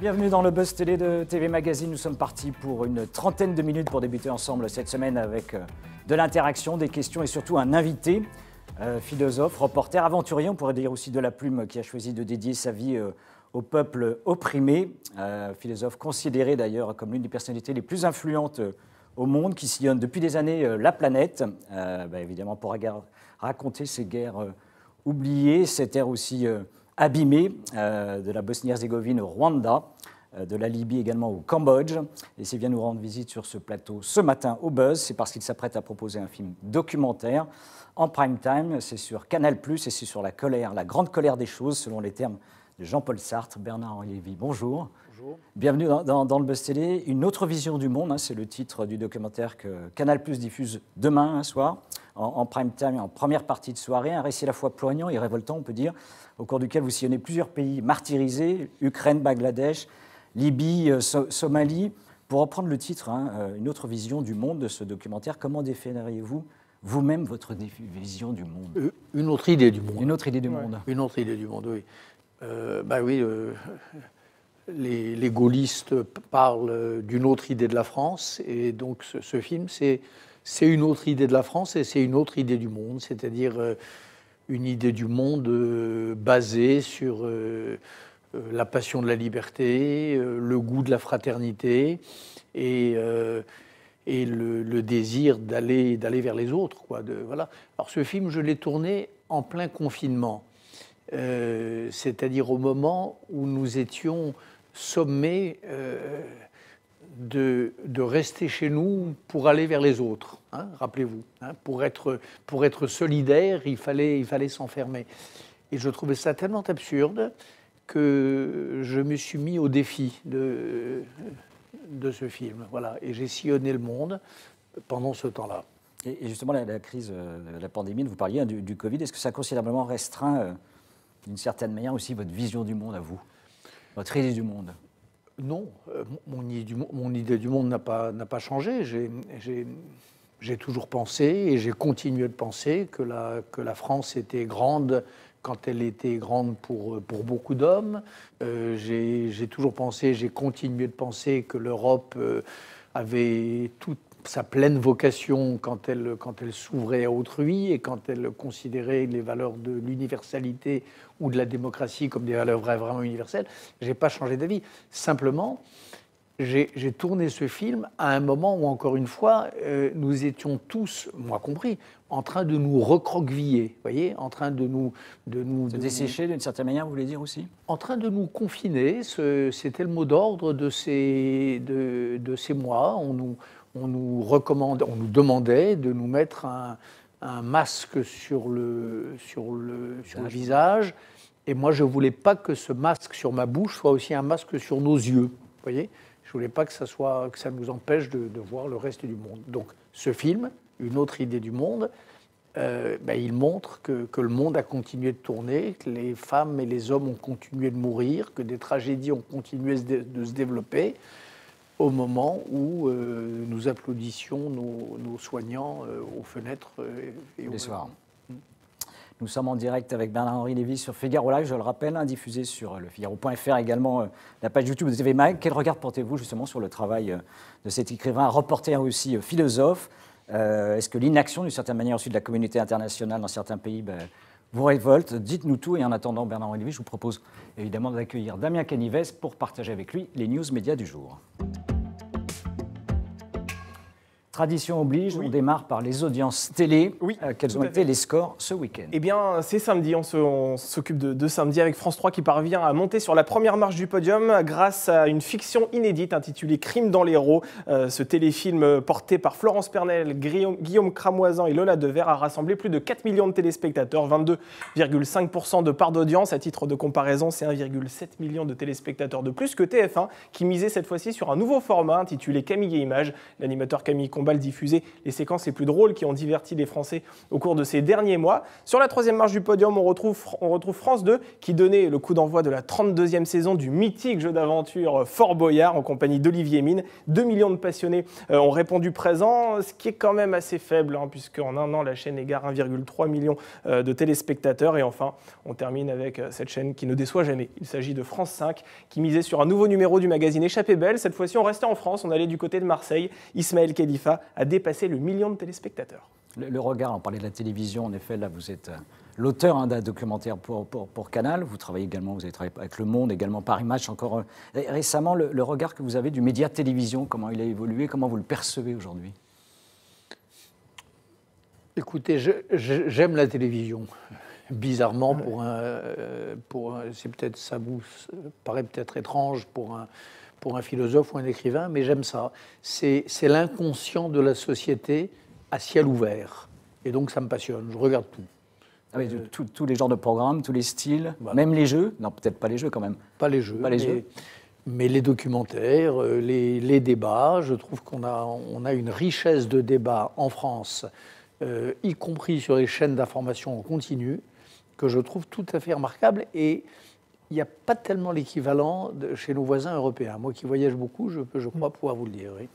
Bienvenue dans le Buzz Télé de TV Magazine. Nous sommes partis pour une trentaine de minutes pour débuter ensemble cette semaine avec de l'interaction, des questions et surtout un invité, philosophe, reporter, aventurier, on pourrait dire aussi de la plume, qui a choisi de dédier sa vie au peuple opprimé. Philosophe considéré d'ailleurs comme l'une des personnalités les plus influentes au monde, qui sillonne depuis des années la planète, évidemment pour raconter ces guerres oubliées, cette ère aussi abîmée de la Bosnie-Herzégovine au Rwanda, de la Libye également au Cambodge. Et s'il vient nous rendre visite sur ce plateau ce matin au Buzz, c'est parce qu'il s'apprête à proposer un film documentaire en prime time. C'est sur Canal+, et c'est sur la colère, la grande colère des choses, selon les termes de Jean-Paul Sartre. Bernard-Henri Lévy, bonjour. Bonjour. Bienvenue dans le Buzz Télé. Une autre vision du monde, c'est le titre du documentaire que Canal+ diffuse demain soir, en prime time, en première partie de soirée. Un récit à la fois poignant et révoltant, on peut dire, au cours duquel vous sillonnez plusieurs pays martyrisés, Ukraine, Bangladesh, Libye, Somalie. Pour reprendre le titre, une autre vision du monde de ce documentaire, comment définiriez-vous vous-même votre vision du monde ? Une autre idée du monde. Une autre idée du monde. Une autre idée du monde, oui. Les gaullistes parlent d'une autre idée de la France, et donc ce film, c'est une autre idée de la France et c'est une autre idée du monde, c'est-à-dire une idée du monde basée sur la passion de la liberté, le goût de la fraternité et le désir d'aller vers les autres, quoi. Voilà. Alors ce film, je l'ai tourné en plein confinement, c'est-à-dire au moment où nous étions sommés de rester chez nous pour aller vers les autres, rappelez-vous. Pour être solidaire, il fallait s'enfermer. Et je trouvais ça tellement absurde que je me suis mis au défi de ce film. Voilà. Et j'ai sillonné le monde pendant ce temps-là. Et justement, la crise de la pandémie, vous parliez du Covid, est-ce que ça a considérablement restreint, d'une certaine manière, aussi votre vision du monde à vous, votre idée du monde ? Non, mon idée du monde n'a pas changé. J'ai toujours pensé et j'ai continué de penser que la France était grande quand elle était grande pour beaucoup d'hommes. J'ai toujours pensé, j'ai continué de penser que l'Europe avait toute sa pleine vocation quand elle s'ouvrait à autrui et quand elle considérait les valeurs de l'universalité ou de la démocratie comme des valeurs vraiment universelles. Je n'ai pas changé d'avis. Simplement, j'ai tourné ce film à un moment où, encore une fois, nous étions tous, moi compris, en train de nous recroqueviller, voyez, en train de nous dessécher d'une certaine manière, vous voulez dire aussi ? En train de nous confiner, c'était le mot d'ordre de ces mois. On nous demandait de nous mettre un masque sur le visage. Et moi, je ne voulais pas que ce masque sur ma bouche soit aussi un masque sur nos yeux. Vous voyez ? Je ne voulais pas que ça nous empêche de voir le reste du monde. Donc, ce film, une autre idée du monde, il montre que le monde a continué de tourner, que les femmes et les hommes ont continué de mourir, que des tragédies ont continué de se développer, au moment où nous applaudissions nos soignants aux fenêtres et les soirs. Nous sommes en direct avec Bernard-Henri Lévy sur Figaro Live, je le rappelle, diffusé sur le Figaro.fr, également la page YouTube de TV Mag. Quel regard portez-vous justement sur le travail de cet écrivain, reporter aussi philosophe ? Est-ce que l'inaction, d'une certaine manière aussi de la communauté internationale dans certains pays, vous révolte ? Dites-nous tout, et en attendant Bernard-Henri Lévy, je vous propose évidemment d'accueillir Damien Canives pour partager avec lui les news médias du jour. Tradition oblige, on démarre par les audiences télé. Oui, quels ont été les scores ce week-end ? Eh bien, c'est samedi, on s'occupe de samedi avec France 3 qui parvient à monter sur la première marche du podium grâce à une fiction inédite intitulée Crime dans l'Hérault. Ce téléfilm porté par Florence Pernel, Guillaume Cramoisan et Lola Dever a rassemblé plus de 4 millions de téléspectateurs, 22,5% de part d'audience. À titre de comparaison, c'est 1,7 million de téléspectateurs de plus que TF1 qui misait cette fois-ci sur un nouveau format intitulé Camille et Images. L'animateur Camille Combes combat le diffuser les séquences les plus drôles qui ont diverti les Français au cours de ces derniers mois. Sur la troisième marche du podium, on retrouve France 2 qui donnait le coup d'envoi de la 32e saison du mythique jeu d'aventure Fort Boyard en compagnie d'Olivier Mine. 2 millions de passionnés ont répondu présent, ce qui est quand même assez faible, puisqu'en un an, la chaîne égare 1,3 million de téléspectateurs. Et enfin, on termine avec cette chaîne qui ne déçoit jamais. Il s'agit de France 5, qui misait sur un nouveau numéro du magazine Échappée Belle. Cette fois-ci, on restait en France, on allait du côté de Marseille. Ismaël Khalifa a dépassé le million de téléspectateurs. Le regard, on parlait de la télévision, en effet, là vous êtes l'auteur d'un documentaire pour Canal, vous travaillez également, vous avez travaillé avec Le Monde, également Paris Match, encore récemment, le regard que vous avez du média télévision, comment il a évolué, comment vous le percevez aujourd'hui? Écoutez, j'aime la télévision. Bizarrement, ça vous paraît peut-être étrange pour un philosophe ou un écrivain, mais j'aime ça. C'est l'inconscient de la société à ciel ouvert. Et donc ça me passionne, je regarde tout. Ah oui, tous les genres de programmes, tous les styles, voilà. Même les jeux? Non, peut-être pas les jeux quand même. Pas les jeux, mais les documentaires, les débats. Je trouve qu'on a une richesse de débats en France, y compris sur les chaînes d'information en continu, que je trouve tout à fait remarquable. Et il n'y a pas tellement l'équivalent chez nos voisins européens. Moi qui voyage beaucoup, je crois pouvoir vous le dire, oui.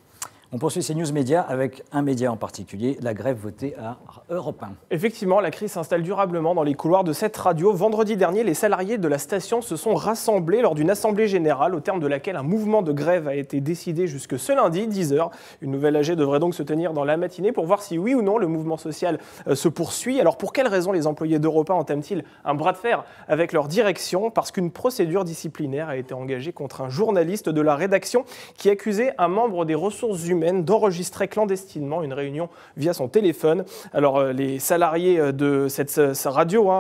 On poursuit ces news médias avec un média en particulier, la grève votée à Europe 1. Effectivement, la crise s'installe durablement dans les couloirs de cette radio. Vendredi dernier, les salariés de la station se sont rassemblés lors d'une assemblée générale au terme de laquelle un mouvement de grève a été décidé jusque ce lundi, 10h. Une nouvelle AG devrait donc se tenir dans la matinée pour voir si oui ou non le mouvement social se poursuit. Alors pour quelles raisons les employés d'Europe 1 entament-ils un bras de fer avec leur direction? Parce qu'une procédure disciplinaire a été engagée contre un journaliste de la rédaction qui accusait un membre des ressources humaines d'enregistrer clandestinement une réunion via son téléphone. Alors les salariés de cette radio,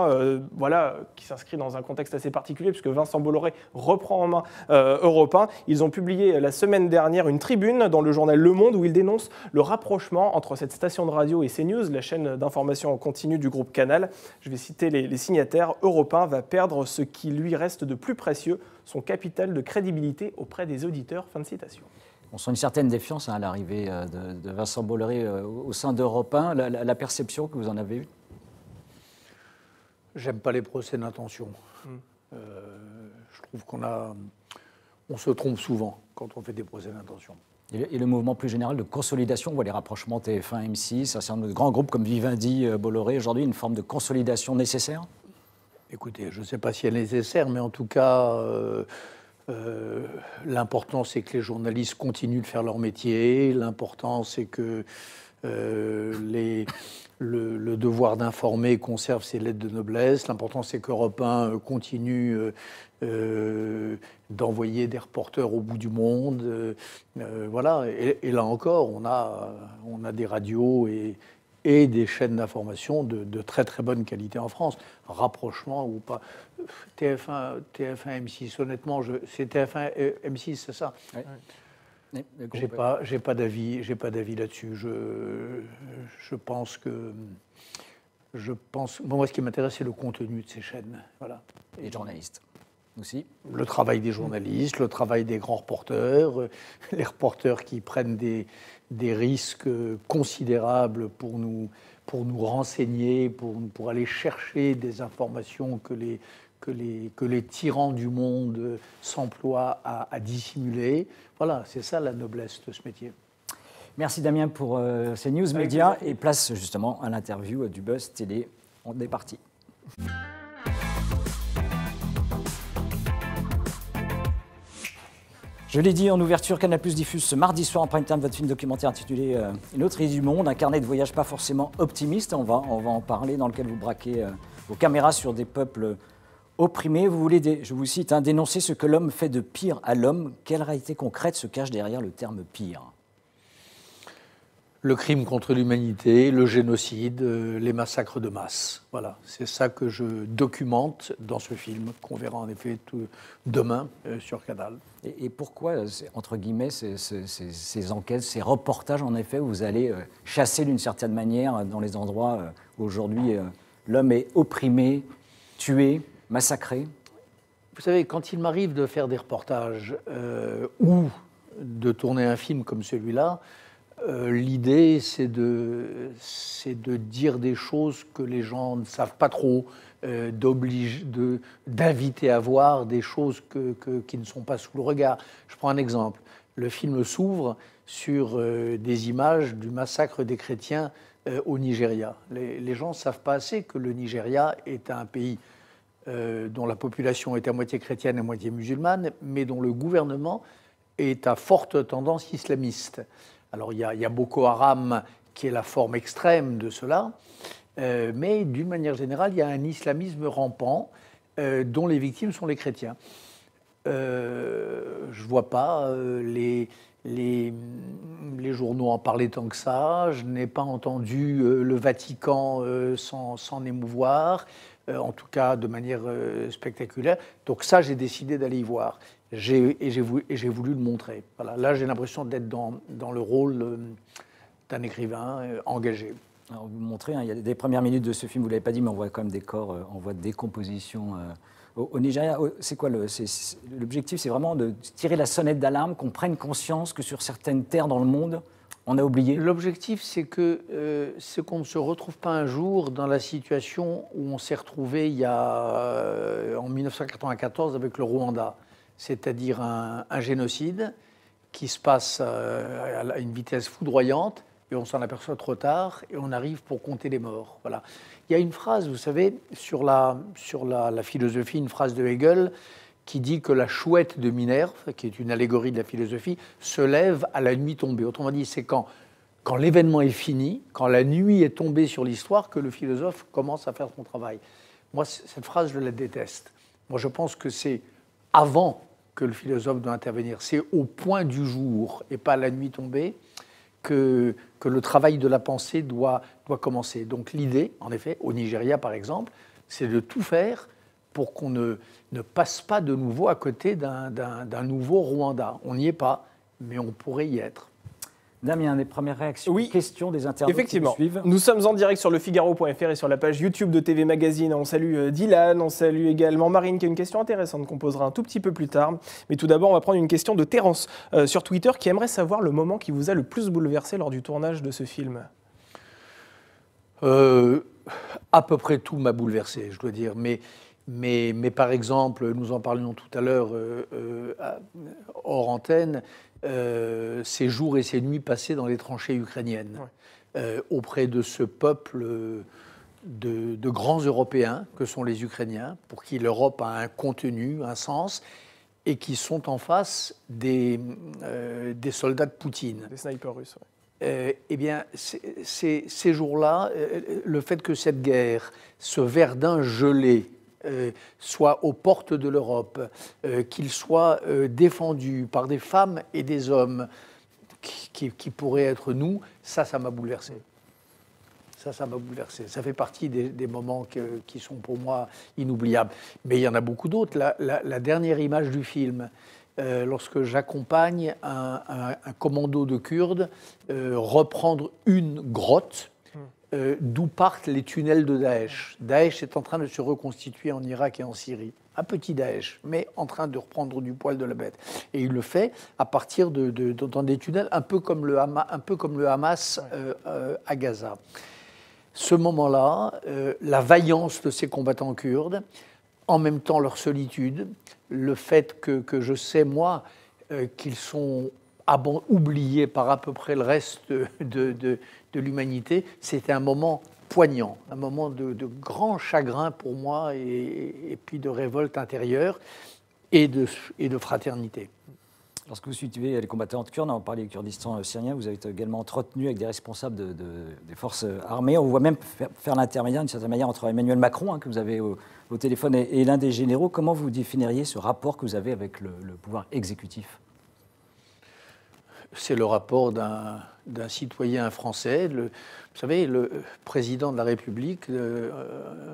qui s'inscrit dans un contexte assez particulier puisque Vincent Bolloré reprend en main Europe 1, ils ont publié la semaine dernière une tribune dans le journal Le Monde où ils dénoncent le rapprochement entre cette station de radio et CNews, la chaîne d'information en continu du groupe Canal. Je vais citer les signataires. Europe 1 va perdre ce qui lui reste de plus précieux, son capital de crédibilité auprès des auditeurs. Fin de citation. On sent une certaine défiance à l'arrivée de Vincent Bolloré au sein d'Europe 1. La perception que vous en avez eue? J'aime pas les procès d'intention. Je trouve on se trompe souvent quand on fait des procès d'intention. Et le mouvement plus général de consolidation, on voit les rapprochements TF1, M6, un certain nombre de grands groupes comme Vivendi, Bolloré, aujourd'hui, une forme de consolidation nécessaire? Écoutez, je ne sais pas si elle est nécessaire, mais en tout cas... l'important, c'est que les journalistes continuent de faire leur métier. L'important, c'est que le devoir d'informer conserve ses lettres de noblesse. L'important, c'est qu'Europe 1 continue d'envoyer des reporters au bout du monde. Voilà. Et là encore, on a des radios et des chaînes d'information de très très bonne qualité en France. Rapprochement ou pas. TF1, M6, honnêtement, c'est TF1, M6, c'est ça? Oui. J'ai pas d'avis là-dessus. Je pense moi, ce qui m'intéresse, c'est le contenu de ces chaînes. Voilà. Et les journalistes aussi. Le travail des journalistes, le travail des grands reporters, les reporters qui prennent des risques considérables pour nous renseigner, pour aller chercher des informations que les tyrans du monde s'emploient à dissimuler. Voilà, c'est ça la noblesse de ce métier. Merci Damien pour ces news médias et place justement à l'interview du Buzz Télé. On est parti. Je l'ai dit en ouverture, Canal+ diffuse ce mardi soir en prime time votre film documentaire intitulé Une autre idée du monde, un carnet de voyage pas forcément optimiste. On va en parler, dans lequel vous braquez vos caméras sur des peuples opprimés. Vous voulez, je vous cite, dénoncer ce que l'homme fait de pire à l'homme. Quelle réalité concrète se cache derrière le terme pire? Le crime contre l'humanité, le génocide, les massacres de masse. Voilà, c'est ça que je documente dans ce film, qu'on verra en effet demain sur Canal. Et pourquoi, entre guillemets, ces enquêtes, ces reportages, en effet, où vous allez chasser d'une certaine manière dans les endroits où aujourd'hui l'homme est opprimé, tué, massacré? Vous savez, quand il m'arrive de faire des reportages ou de tourner un film comme celui-là, L'idée, c'est de dire des choses que les gens ne savent pas trop, d'inviter à voir des choses qui ne sont pas sous le regard. Je prends un exemple. Le film s'ouvre sur des images du massacre des chrétiens au Nigeria. Les gens ne savent pas assez que le Nigeria est un pays dont la population est à moitié chrétienne et à moitié musulmane, mais dont le gouvernement est à forte tendance islamiste. Alors il y a Boko Haram qui est la forme extrême de cela, mais d'une manière générale, il y a un islamisme rampant dont les victimes sont les chrétiens. Je ne vois pas les journaux en parler tant que ça, je n'ai pas entendu le Vatican s'en émouvoir, en tout cas de manière spectaculaire. Donc ça, j'ai décidé d'aller y voir. J'ai voulu le montrer. Voilà. Là, j'ai l'impression d'être dans le rôle d'un écrivain engagé. Alors, vous montrez, il y a des premières minutes de ce film, vous ne l'avez pas dit, mais on voit quand même des corps en voie de décomposition au Nigeria. C'est quoi l'objectif? C'est vraiment de tirer la sonnette d'alarme, qu'on prenne conscience que sur certaines terres dans le monde, on a oublié. L'objectif, c'est qu'on ne se retrouve pas un jour dans la situation où on s'est retrouvé en 1994 avec le Rwanda. C'est-à-dire un génocide qui se passe à une vitesse foudroyante et on s'en aperçoit trop tard et on arrive pour compter les morts. Voilà. Il y a une phrase, vous savez, sur la philosophie, une phrase de Hegel qui dit que la chouette de Minerve, qui est une allégorie de la philosophie, se lève à la nuit tombée. Autrement dit, c'est quand l'événement est fini, quand la nuit est tombée sur l'histoire, que le philosophe commence à faire son travail. Moi, cette phrase, je la déteste. Moi, je pense que c'est avant que le philosophe doit intervenir. C'est au point du jour et pas à la nuit tombée que le travail de la pensée doit commencer. Donc l'idée, en effet, au Nigeria par exemple, c'est de tout faire pour qu'on ne passe pas de nouveau à côté d'un nouveau Rwanda. On n'y est pas, mais on pourrait y être. Damien, des premières réactions, oui, questions des internautes effectivement. qui nous suivent. Nous sommes en direct sur lefigaro.fr et sur la page YouTube de TV Magazine. On salue Dylan, on salue également Marine qui a une question intéressante qu'on posera un tout petit peu plus tard. Mais tout d'abord, on va prendre une question de Terence sur Twitter qui aimerait savoir le moment qui vous a le plus bouleversé lors du tournage de ce film. À peu près tout m'a bouleversé, je dois dire. Mais par exemple, nous en parlions tout à l'heure hors antenne, ces jours et ces nuits passées dans les tranchées ukrainiennes, auprès de ce peuple de grands Européens que sont les Ukrainiens, pour qui l'Europe a un contenu, un sens, et qui sont en face des soldats de Poutine. Des snipers russes, eh bien, ces jours-là, le fait que cette guerre, ce Verdun gelé, soit aux portes de l'Europe, qu'il soit défendu par des femmes et des hommes qui pourraient être nous, ça m'a bouleversé. Ça m'a bouleversé. Ça fait partie des moments qui sont pour moi inoubliables. Mais il y en a beaucoup d'autres. La dernière image du film, lorsque j'accompagne un commando de Kurdes reprendre une grotte d'où partent les tunnels de Daesh. Daesh est en train de se reconstituer en Irak et en Syrie. Un petit Daesh, mais en train de reprendre du poil de la bête. Et il le fait à partir dans des tunnels un peu comme le Hamas à Gaza. Ce moment-là, la vaillance de ces combattants kurdes, en même temps leur solitude, le fait que je sais, moi, qu'ils sont oubliés par à peu près le reste de l'humanité, c'était un moment poignant, un moment de grand chagrin pour moi et puis de révolte intérieure et de fraternité. Lorsque vous suivez les combattants kurdes, on parlait du Kurdistan syrien, vous avez été également entretenu avec des responsables des forces armées. On vous voit même faire l'intermédiaire, d'une certaine manière, entre Emmanuel Macron, que vous avez au téléphone, et l'un des généraux. Comment vous définiriez ce rapport que vous avez avec le pouvoir exécutif ? C'est le rapport d'un citoyen français. Vous savez, le président de la République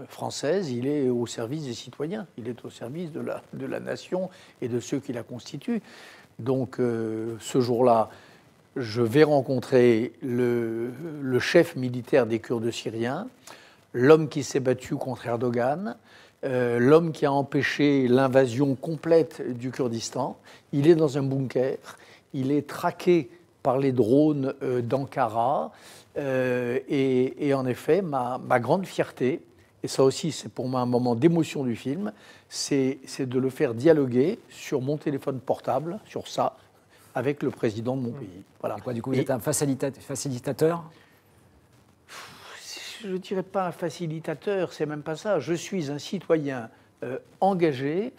française, il est au service des citoyens. Il est au service de la nation et de ceux qui la constituent. Donc, ce jour-là, je vais rencontrer le chef militaire des Kurdes syriens, l'homme qui s'est battu contre Erdogan, l'homme qui a empêché l'invasion complète du Kurdistan. Il est dans un bunker. Il est traqué parler de Rhône d'Ankara. Et en effet, ma grande fierté, et ça aussi c'est pour moi un moment d'émotion du film, c'est de le faire dialoguer sur mon téléphone portable, sur ça, avec le président de mon pays. Voilà. Et quoi, du coup, vous êtes un facilitateur? Je ne dirais pas un facilitateur, c'est même pas ça. Je suis un citoyen engagé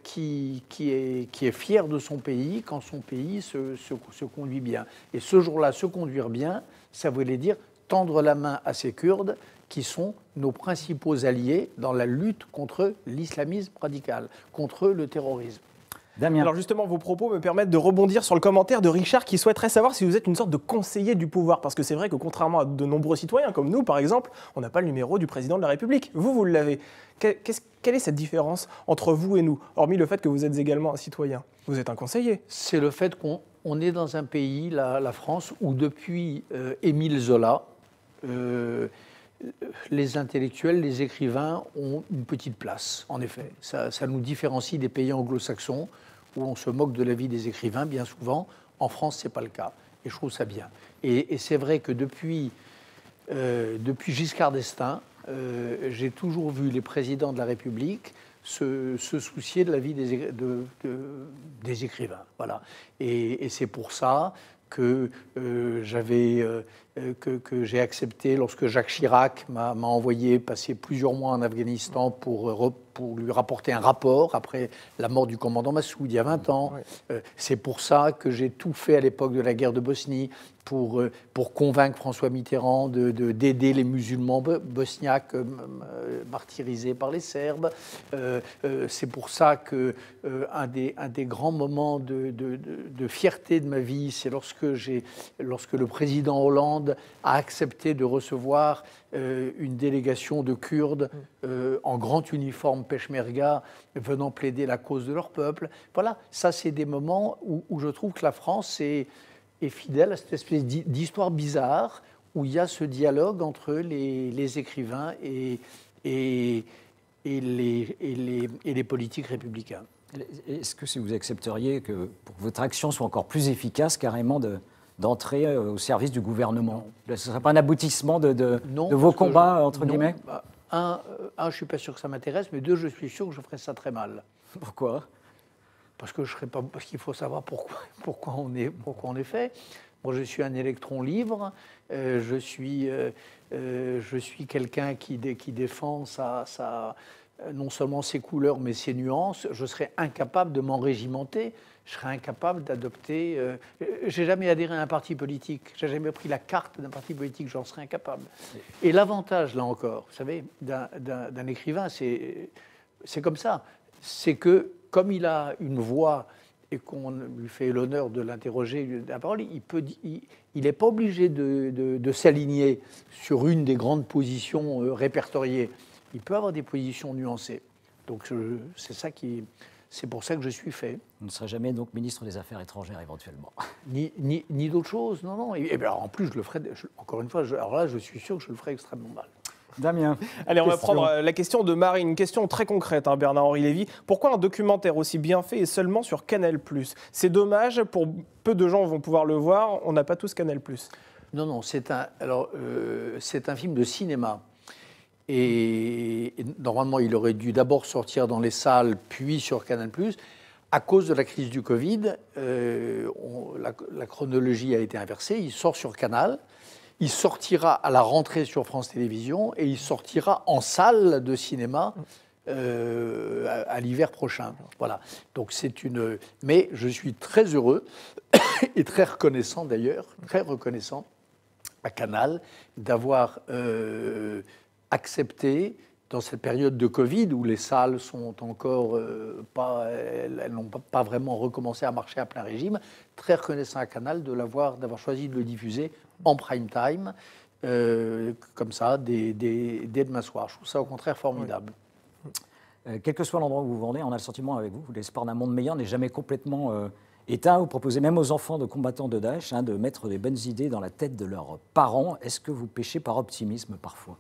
qui est fier de son pays quand son pays se conduit bien. Et ce jour-là, se conduire bien, ça voulait dire tendre la main à ces Kurdes qui sont nos principaux alliés dans la lutte contre l'islamisme radical, contre le terrorisme. Damien. Alors justement, vos propos me permettent de rebondir sur le commentaire de Richard qui souhaiterait savoir si vous êtes une sorte de conseiller du pouvoir. Parce que c'est vrai que contrairement à de nombreux citoyens comme nous, par exemple, on n'a pas le numéro du président de la République. Vous l'avez. Quelle est cette différence entre vous et nous, hormis le fait que vous êtes également un citoyen? Vous êtes un conseiller. C'est le fait qu'on est dans un pays, la France, où depuis Émile Zola, les intellectuels, les écrivains ont une petite place, en effet. Ça nous différencie des pays anglo-saxons, où on se moque de la vie des écrivains, bien souvent. En France, ce n'est pas le cas. Et je trouve ça bien. Et c'est vrai que depuis Giscard d'Estaing, j'ai toujours vu les présidents de la République se soucier de la vie des écrivains. Voilà. Et c'est pour ça que j'ai accepté, lorsque Jacques Chirac m'a envoyé passer plusieurs mois en Afghanistan pour lui rapporter un rapport après la mort du commandant Massoud il y a 20 ans. Ouais. C'est pour ça que j'ai tout fait à l'époque de la guerre de Bosnie pour convaincre François Mitterrand d'aider les musulmans bosniaques martyrisés par les Serbes. C'est pour ça que un des grands moments de fierté de ma vie, c'est lorsque le président Hollande a accepté de recevoir une délégation de Kurdes en grand uniforme peshmerga venant plaider la cause de leur peuple. Voilà, ça c'est des moments où je trouve que la France est fidèle à cette espèce d'histoire bizarre où il y a ce dialogue entre les écrivains et les politiques républicains. Est-ce que si vous accepteriez que pour que votre action soit encore plus efficace, carrément d'entrer au service du gouvernement? Ce ne serait pas un aboutissement de vos combats, entre guillemets? Un, je ne suis pas sûr que ça m'intéresse, mais deux, je suis sûr que je ferais ça très mal. Pourquoi? Parce qu'il faut savoir pourquoi on est fait. Moi, je suis un électron libre. Je suis quelqu'un qui défend non seulement ses couleurs, mais ses nuances. Je serais incapable de m'enrégimenter. Je serais incapable d'adopter... j'ai jamais adhéré à un parti politique. J'ai jamais pris la carte d'un parti politique. J'en serais incapable. Et l'avantage, là encore, vous savez, d'un écrivain, c'est comme ça. C'est que, comme il a une voix et qu'on lui fait l'honneur de l'interroger à la parole, il n'est pas obligé de s'aligner sur une des grandes positions répertoriées. Il peut avoir des positions nuancées. Donc c'est pour ça que je suis fait. Vous ne serez jamais donc ministre des Affaires étrangères éventuellement? Ni d'autre chose, non. Et bien, en plus, je le ferai, encore une fois, alors là, je suis sûr que je le ferai extrêmement mal. Damien. Allez, on va prendre la question de Marie, une question très concrète, Bernard-Henri Lévy. Pourquoi un documentaire aussi bien fait est seulement sur Canal+? C'est dommage, pour peu de gens vont pouvoir le voir, on n'a pas tous Canal+. Non, c'est un film de cinéma. Et normalement, il aurait dû d'abord sortir dans les salles, puis sur Canal+. À cause de la crise du Covid, la chronologie a été inversée. Il sort sur Canal. Il sortira à la rentrée sur France Télévisions et il sortira en salle de cinéma à l'hiver prochain. Voilà. Donc mais je suis très heureux et très reconnaissant d'ailleurs, très reconnaissant à Canal d'avoir accepté, dans cette période de Covid où les salles sont encore elles n'ont pas vraiment recommencé à marcher à plein régime, très reconnaissant à Canal d'avoir choisi de le diffuser en prime time, comme ça, dès demain soir. Je trouve ça au contraire formidable. Oui. Quel que soit l'endroit où vous vous rendez, on a le sentiment avec vous, l'espoir d'un monde meilleur n'est jamais complètement éteint. Vous proposez même aux enfants de combattants de Daesh de mettre des bonnes idées dans la tête de leurs parents. Est-ce que vous péchez par optimisme parfois?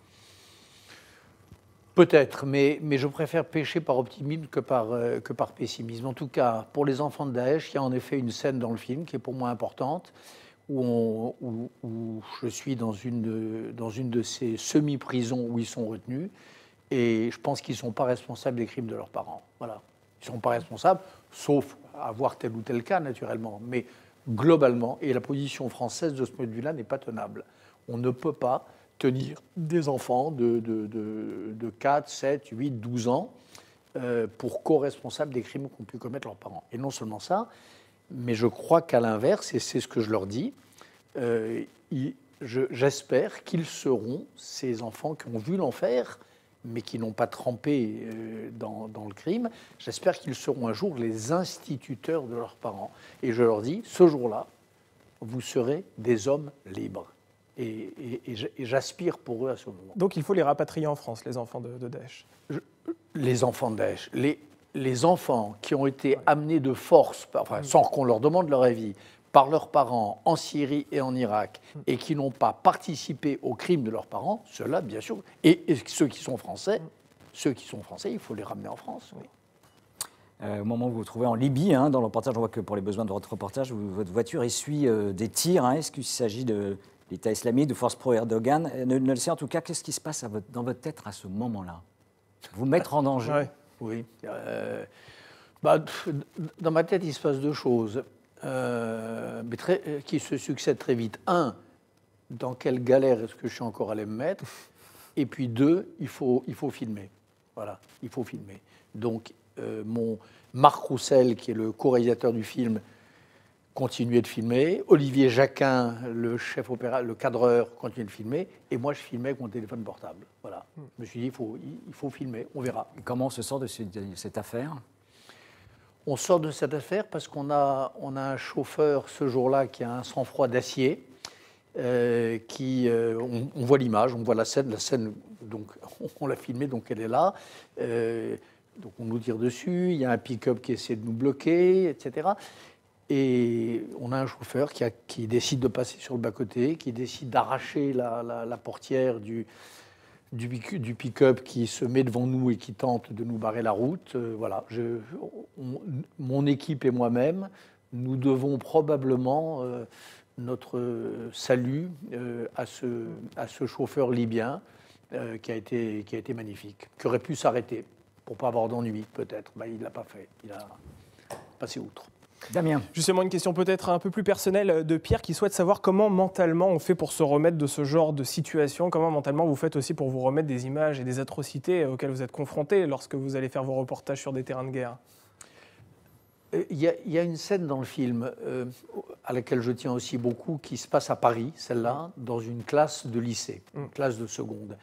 Peut-être, mais je préfère pécher par optimisme que par pessimisme. En tout cas, pour les enfants de Daesh, il y a en effet une scène dans le film qui est pour moi importante, où je suis dans une de ces semi-prisons où ils sont retenus, et je pense qu'ils ne sont pas responsables des crimes de leurs parents. Voilà. Ils ne sont pas responsables, sauf avoir tel ou tel cas, naturellement. Mais globalement, et la position française de ce point de vue-là n'est pas tenable. On ne peut pas tenir des enfants de 4, 7, 8, 12 ans pour co-responsables des crimes qu'ont pu commettre leurs parents. Et non seulement ça, mais je crois qu'à l'inverse, et c'est ce que je leur dis, j'espère qu'ils seront ces enfants qui ont vu l'enfer, mais qui n'ont pas trempé dans le crime, j'espère qu'ils seront un jour les instituteurs de leurs parents. Et je leur dis, ce jour-là, vous serez des hommes libres. Et j'aspire pour eux à ce moment. Donc il faut les rapatrier en France, les enfants de Daesh. Les enfants de Daesh, les enfants qui ont été amenés de force, enfin, sans qu'on leur demande leur avis, par leurs parents en Syrie et en Irak, et qui n'ont pas participé aux crimes de leurs parents, ceux-là, bien sûr, et ceux qui sont français, il faut les ramener en France. Oui. Au moment où vous vous trouvez en Libye, dans le reportage, on voit que pour les besoins de votre reportage, votre voiture essuie des tirs. Est-ce qu'il s'agit de l'État islamique, de forces pro-Erdogan? Ne le sait en tout cas, qu'est-ce qui se passe dans votre tête à ce moment-là? Vous mettre en danger? Ouais. Oui. Dans ma tête, il se passe deux choses mais qui se succèdent très vite. Un, dans quelle galère est-ce que je suis encore allé me mettre? Et puis deux, il faut filmer. Voilà, il faut filmer. Donc, Marc Roussel, qui est le co-réalisateur du film, continuait de filmer. Olivier Jacquin, le chef opéra, le cadreur, continuait de filmer. Et moi, je filmais avec mon téléphone portable. Voilà. Je me suis dit, il faut filmer, on verra. Et comment on se sort de cette affaire? On sort de cette affaire parce qu'on a un chauffeur ce jour-là qui a un sang-froid d'acier. On voit l'image, on voit la scène, donc on l'a filmée, donc elle est là. Donc on nous tire dessus, il y a un pick-up qui essaie de nous bloquer, etc. Et on a un chauffeur qui décide de passer sur le bas-côté, qui décide d'arracher la portière du pick-up qui se met devant nous et qui tente de nous barrer la route. Voilà, mon équipe et moi-même, nous devons probablement notre salut à ce chauffeur libyen qui a été magnifique, qui aurait pu s'arrêter pour ne pas avoir d'ennui, peut-être. Il ne l'a pas fait, il a passé outre. Damien. Justement, une question peut-être un peu plus personnelle de Pierre qui souhaite savoir comment mentalement on fait pour se remettre de ce genre de situation, comment mentalement vous faites aussi pour vous remettre des images et des atrocités auxquelles vous êtes confrontés lorsque vous allez faire vos reportages sur des terrains de guerre. Il y a une scène dans le film à laquelle je tiens aussi beaucoup qui se passe à Paris, celle-là, dans une classe de lycée, une classe de seconde.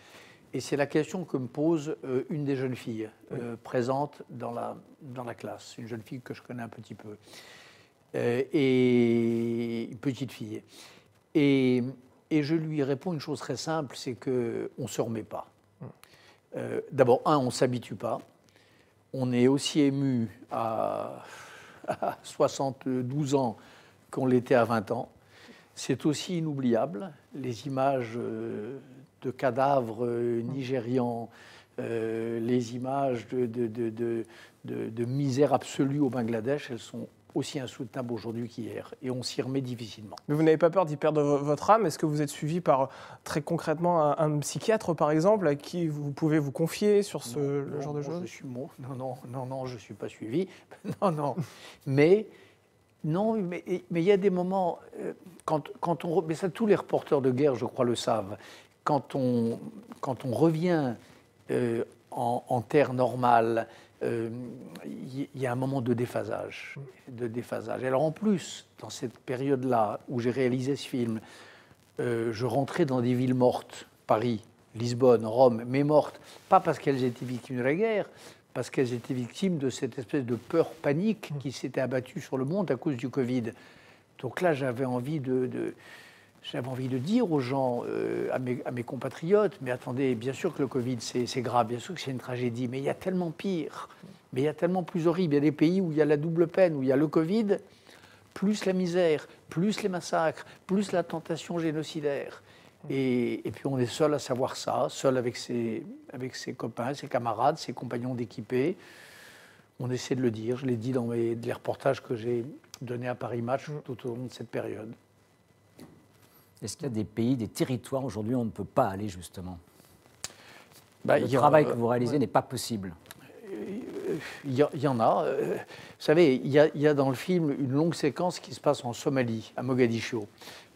Et c'est la question que me pose une des jeunes filles présentes dans la classe, une jeune fille que je connais un petit peu, et une petite fille. Et je lui réponds une chose très simple, c'est qu'on ne se remet pas. D'abord, on ne s'habitue pas. On est aussi ému à 72 ans qu'on l'était à 20 ans. C'est aussi inoubliable, les images de cadavres nigérians, les images de misère absolue au Bangladesh, elles sont aussi insoutenables aujourd'hui qu'hier. Et on s'y remet difficilement. Mais vous n'avez pas peur d'y perdre votre âme? Est-ce que vous êtes suivi par, très concrètement, un psychiatre, par exemple, à qui vous pouvez vous confier sur le genre de choses? Non, je ne suis pas suivi. Non. Mais il y a des moments, mais ça, tous les reporters de guerre, je crois, le savent, quand on revient en terre normale, il y a un moment de déphasage. Et alors en plus, dans cette période-là où j'ai réalisé ce film, je rentrais dans des villes mortes, Paris, Lisbonne, Rome, mais mortes, pas parce qu'elles étaient victimes de la guerre, parce qu'elles étaient victimes de cette espèce de peur panique qui s'était abattue sur le monde à cause du Covid. Donc là, j'avais envie de dire aux gens, à mes compatriotes, mais attendez, bien sûr que le Covid, c'est grave, bien sûr que c'est une tragédie, mais il y a tellement pire, mais il y a tellement plus horrible. Il y a des pays où il y a la double peine, où il y a le Covid, plus la misère, plus les massacres, plus la tentation génocidaire. Et puis on est seul à savoir ça, seul avec ses copains, ses camarades, ses compagnons d'équipée. On essaie de le dire. Je l'ai dit dans les reportages que j'ai donnés à Paris Match tout au long de cette période. Est-ce qu'il y a des pays, des territoires aujourd'hui où on ne peut pas aller justement? Le Il travail que vous réalisez n'est pas possible. Il y en a. Vous savez, il y a dans le film une longue séquence qui se passe en Somalie, à Mogadiscio.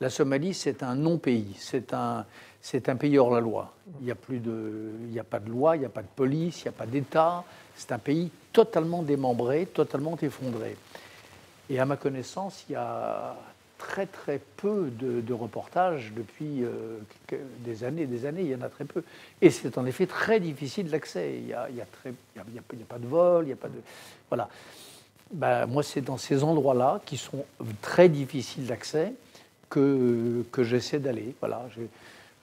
La Somalie, c'est un non-pays, c'est un pays hors la loi. Il n'y a pas de loi, il n'y a pas de police, il n'y a pas d'État. C'est un pays totalement démembré, totalement effondré. Et à ma connaissance, il y a très très peu de reportages depuis des années, il y en a très peu. Et c'est en effet très difficile l'accès. Il n'y a pas de vol, il n'y a pas de... Voilà. Moi, c'est dans ces endroits-là, qui sont très difficiles d'accès, que j'essaie d'aller. Voilà.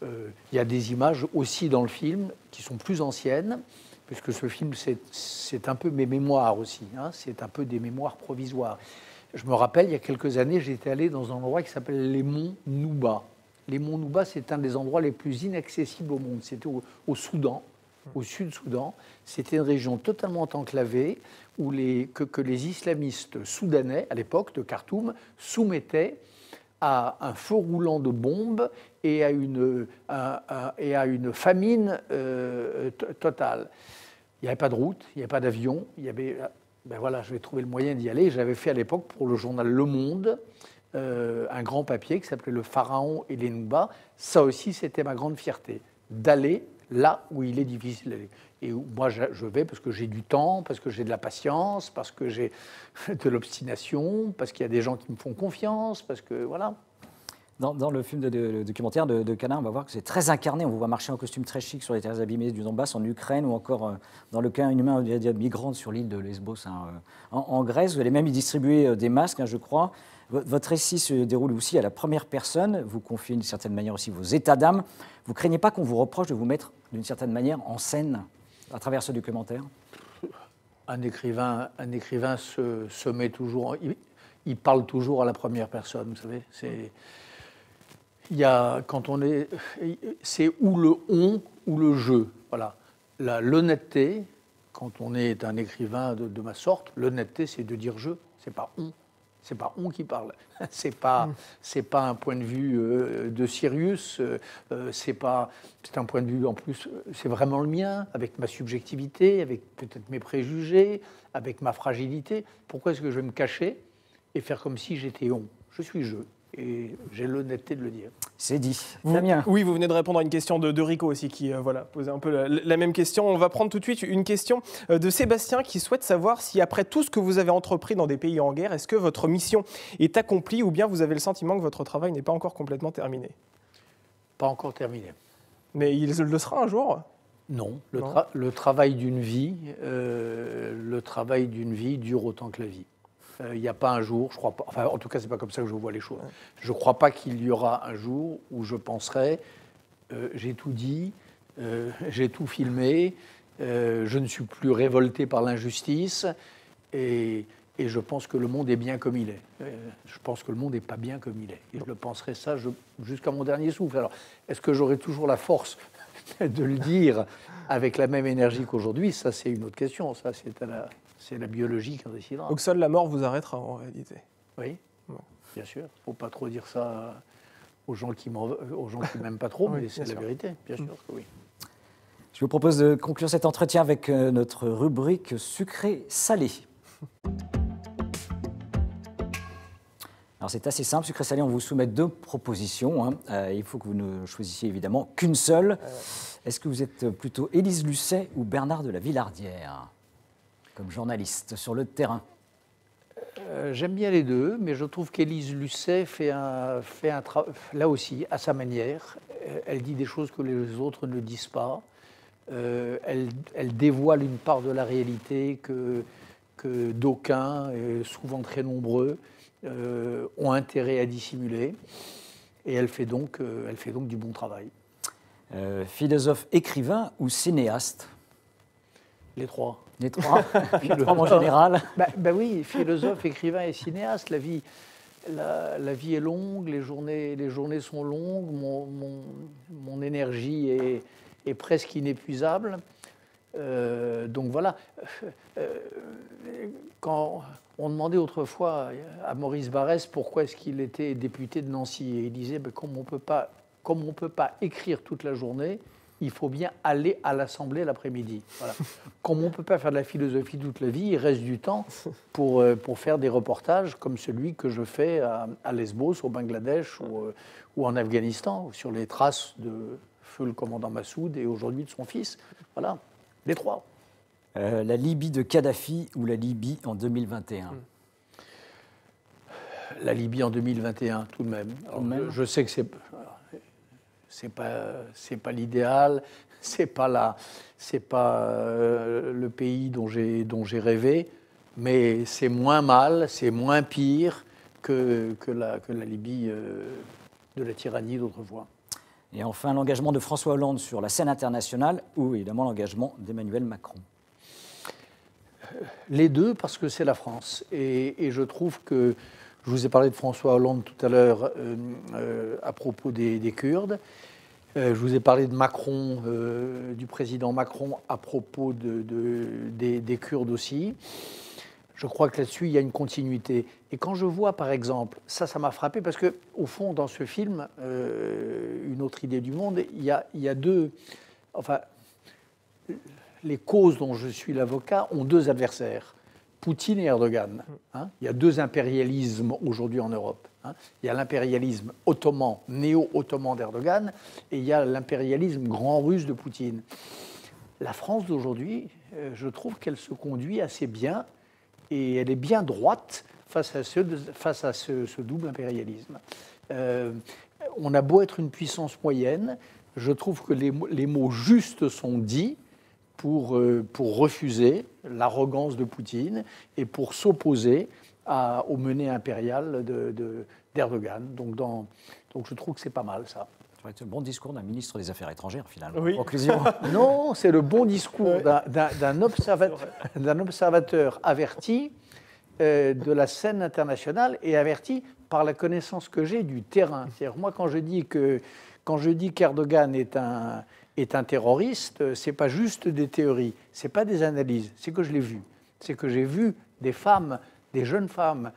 Il y a des images aussi dans le film qui sont plus anciennes, puisque ce film, c'est un peu mes mémoires aussi. Hein, c'est un peu des mémoires provisoires. Je me rappelle, il y a quelques années, j'étais allé dans un endroit qui s'appelle les monts Nouba. Les monts Nouba, c'est un des endroits les plus inaccessibles au monde. C'était au Soudan, au Sud-Soudan. C'était une région totalement enclavée où que les islamistes soudanais, à l'époque de Khartoum, soumettaient à un feu roulant de bombes et à une famine totale. Il n'y avait pas de route, il n'y avait pas d'avion, il y avait... voilà, je vais trouver le moyen d'y aller. J'avais fait à l'époque pour le journal Le Monde un grand papier qui s'appelait Le Pharaon et les Nouba. Ça aussi, c'était ma grande fierté, d'aller là où il est difficile d'aller. Et où moi, je vais parce que j'ai du temps, parce que j'ai de la patience, parce que j'ai de l'obstination, parce qu'il y a des gens qui me font confiance, parce que voilà. Dans le film de documentaire de Cana, on va voir que c'est très incarné. On vous voit marcher en costume très chic sur les terres abîmées du Donbass en Ukraine ou encore dans le cas inhumain de migrants sur l'île de Lesbos en Grèce. Vous allez même y distribuer des masques, je crois. Votre récit se déroule aussi à la première personne. Vous confiez d'une certaine manière aussi vos états d'âme. Vous ne craignez pas qu'on vous reproche de vous mettre d'une certaine manière en scène à travers ce documentaire? Un écrivain se met toujours... Il parle toujours à la première personne, vous savez. C'est ou le on ou le je. Voilà. L'honnêteté, quand on est un écrivain de ma sorte, l'honnêteté, c'est de dire je, c'est pas on. C'est pas on qui parle. C'est pas un point de vue de Sirius. C'est un point de vue en plus. C'est vraiment le mien, avec ma subjectivité, avec peut-être mes préjugés, avec ma fragilité. Pourquoi est-ce que je vais me cacher et faire comme si j'étais on? Je suis je. Et j'ai l'honnêteté de le dire. C'est dit. Damien. Oui, vous venez de répondre à une question de Rico aussi, qui posait un peu la même question. On va prendre tout de suite une question de Sébastien qui souhaite savoir si, après tout ce que vous avez entrepris dans des pays en guerre, est-ce que votre mission est accomplie ou bien vous avez le sentiment que votre travail n'est pas encore complètement terminé? Pas encore terminé. Mais il le sera un jour? Non. Le travail d'une vie dure autant que la vie. Il n'y a pas un jour, je crois pas, enfin en tout cas c'est pas comme ça que je vois les choses. Je ne crois pas qu'il y aura un jour où je penserai j'ai tout dit, j'ai tout filmé, je ne suis plus révolté par l'injustice et je pense que le monde est bien comme il est. Je pense que le monde n'est pas bien comme il est. Et je le penserai ça jusqu'à mon dernier souffle. Alors, est-ce que j'aurai toujours la force de le dire avec la même énergie qu'aujourd'hui? Ça, c'est une autre question. Ça, c'est la biologie qui en décidera. Donc seule la mort vous arrêtera en réalité? Oui, bon. Bien sûr. Il ne faut pas trop dire ça aux gens qui m'aiment pas trop, mais c'est la vérité, bien sûr que oui. Je vous propose de conclure cet entretien avec notre rubrique sucré-salé. Alors c'est assez simple, sucré-salé, on vous soumet deux propositions. Il faut que vous ne choisissiez évidemment qu'une seule. Est-ce que vous êtes plutôt Élise Lucet ou Bernard de la Villardière, comme journaliste sur le terrain? J'aime bien les deux, mais je trouve qu'Élise Lucet fait un travail, là aussi, à sa manière. Elle dit des choses que les autres ne disent pas. Elle dévoile une part de la réalité que d'aucuns, souvent très nombreux, ont intérêt à dissimuler. Et elle fait donc du bon travail. Philosophe, écrivain ou cinéaste? Les trois. Les trois, en général. Ben oui, philosophe, écrivain et cinéaste. La vie, la vie est longue, les journées sont longues, mon énergie est presque inépuisable. Donc voilà. Quand on demandait autrefois à Maurice Barrès pourquoi est-ce qu'il était député de Nancy, et il disait comme on peut pas écrire toute la journée, il faut bien aller à l'Assemblée l'après-midi. Voilà. Comme on ne peut pas faire de la philosophie toute la vie, il reste du temps pour faire des reportages comme celui que je fais à Lesbos, au Bangladesh ou en Afghanistan, sur les traces de feu le commandant Massoud et aujourd'hui de son fils. Voilà, les trois. La Libye de Kadhafi ou la Libye en 2021 ? La Libye en 2021, tout de même. Alors, je sais que c'est pas l'idéal, c'est pas le pays dont j'ai rêvé, mais c'est moins mal, c'est moins pire que la Libye de la tyrannie d'autrefois. Et enfin, l'engagement de François Hollande sur la scène internationale ou évidemment l'engagement d'Emmanuel Macron ? Les deux, parce que c'est la France. Et je trouve que, je vous ai parlé de François Hollande tout à l'heure à propos des Kurdes. Je vous ai parlé de Macron, du président Macron à propos des Kurdes aussi. Je crois que là-dessus, il y a une continuité. Et quand je vois, par exemple, ça m'a frappé, parce qu'au fond, dans ce film, Une autre idée du monde, il y a deux... Enfin, les causes dont je suis l'avocat ont deux adversaires, Poutine et Erdogan. Hein. Il y a deux impérialismes aujourd'hui en Europe. Hein. Il y a l'impérialisme ottoman, néo-ottoman d'Erdogan, et il y a l'impérialisme grand russe de Poutine. La France d'aujourd'hui, je trouve qu'elle se conduit assez bien, et elle est bien droite face à ce double impérialisme. On a beau être une puissance moyenne, je trouve que les mots justes sont dits pour refuser l'arrogance de Poutine et pour s'opposer aux menées impériales d'Erdogan. Donc je trouve que c'est pas mal, ça. C'est le bon discours d'un ministre des Affaires étrangères, finalement. Oui. Conclusion. Non, c'est le bon discours d'un observateur averti de la scène internationale et averti par la connaissance que j'ai du terrain. C'est-à-dire, moi, quand je dis qu'Erdogan est un terroriste, c'est pas juste des théories, c'est pas des analyses, c'est que je l'ai vu. C'est que j'ai vu des femmes, des jeunes femmes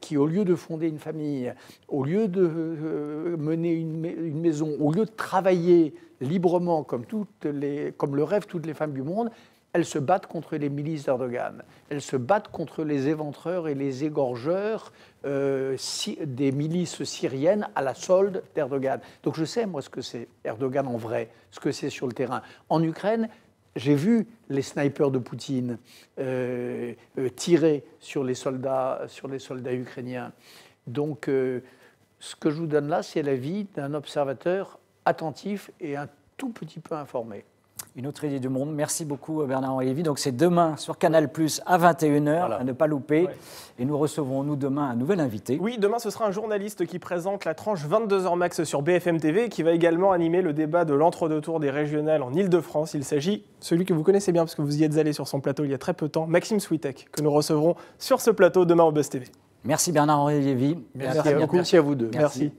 qui, au lieu de fonder une famille, au lieu de mener une maison, au lieu de travailler librement comme le rêvent toutes les femmes du monde, elles se battent contre les milices d'Erdogan. Elles se battent contre les éventreurs et les égorgeurs des milices syriennes à la solde d'Erdogan. Donc je sais, moi, ce que c'est Erdogan en vrai, ce que c'est sur le terrain. En Ukraine, j'ai vu les snipers de Poutine tirer sur les soldats ukrainiens. Donc ce que je vous donne là, c'est l'avis d'un observateur attentif et un tout petit peu informé. Une autre idée du monde. Merci beaucoup Bernard-Henri Lévy. Donc c'est demain sur Canal+ à 21h, voilà, à ne pas louper. Ouais. Et nous recevrons demain un nouvel invité. Oui, demain ce sera un journaliste qui présente la tranche 22h max sur BFM TV et qui va également animer le débat de l'entre-deux-tours des régionales en Ile-de-France. Il s'agit, celui que vous connaissez bien parce que vous y êtes allé sur son plateau il y a très peu de temps, Maxime Switek, que nous recevrons sur ce plateau demain au Buzz TV. Merci Bernard-Henri Lévy. Merci à vous deux. Merci.